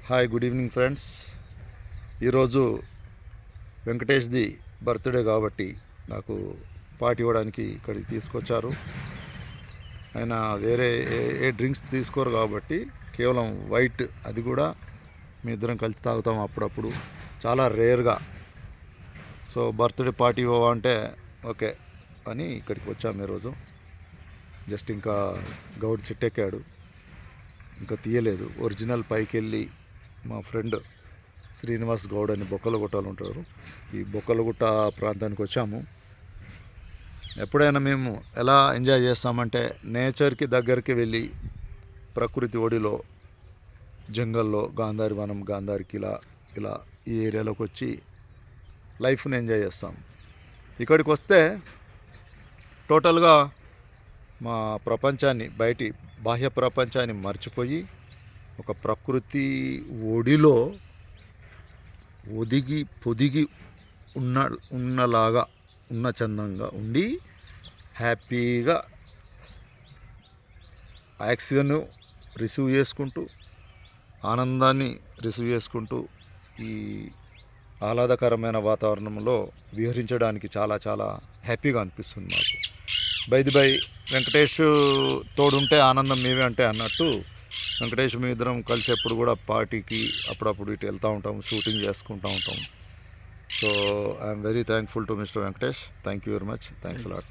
Hi, good evening friends. ఈరోజు వెంకటేష్ది birthday కాబట్టి నాకు పార్టీ ఇవ్వడానికి ఇక్కడికి తీసుకొచ్చారు. ఆయన వేరే ఏ డ్రింక్స్ తీసుకోరు కాబట్టి కేవలం వైట్, అది కూడా మీ ఇద్దరం కలిసి తాగుతాం అప్పుడప్పుడు, చాలా రేర్గా. సో బర్త్డే పార్టీ ఇవ్వమంటే ఓకే అని ఇక్కడికి వచ్చాము ఈరోజు. జస్ట్ ఇంకా గౌడ్ చిట్టెక్కాడు, ఇంకా తీయలేదు. ఒరిజినల్ పైకి వెళ్ళి మా ఫ్రెండ్ శ్రీనివాస్ గౌడ్ అని బొక్కలగుట్టలు ఉంటారు, ఈ బొక్కలగుట్ట ప్రాంతానికి వచ్చాము. ఎప్పుడైనా మేము ఎలా ఎంజాయ్ చేస్తామంటే నేచర్కి దగ్గరికి వెళ్ళి ప్రకృతి ఒడిలో, జంగల్లో, గాంధారి వనం, గాంధారికి ఇలా ఈ ఏరియాలోకి వచ్చి లైఫ్ని ఎంజాయ్ చేస్తాం. ఇక్కడికి వస్తే టోటల్గా మా ప్రపంచాన్ని, బయటి బాహ్య ప్రపంచాన్ని మర్చిపోయి ఒక ప్రకృతి ఒడిలో పొదిగి ఉన్నలాగా, ఉన్న చందంగా ఉండి హ్యాపీగా ఆక్సిజన్ రిసీవ్ చేసుకుంటూ, ఆనందాన్ని రిసీవ్ చేసుకుంటూ ఈ ఆహ్లాదకరమైన వాతావరణంలో విహరించడానికి చాలా చాలా హ్యాపీగా అనిపిస్తుంది మాకు. బై వెంకటేష్ తోడుంటే ఆనందం మేమే అంటే అన్నట్టు, వెంకటేష్ మీ ఇద్దరం కలిసి ఎప్పుడు కూడా పార్టీకి అప్పుడప్పుడు ఇటు వెళ్తూ ఉంటాం, షూటింగ్ చేసుకుంటూ ఉంటాం. So I'm very thankful to mister Venkatesh. Thank you very much. Thanks a lot.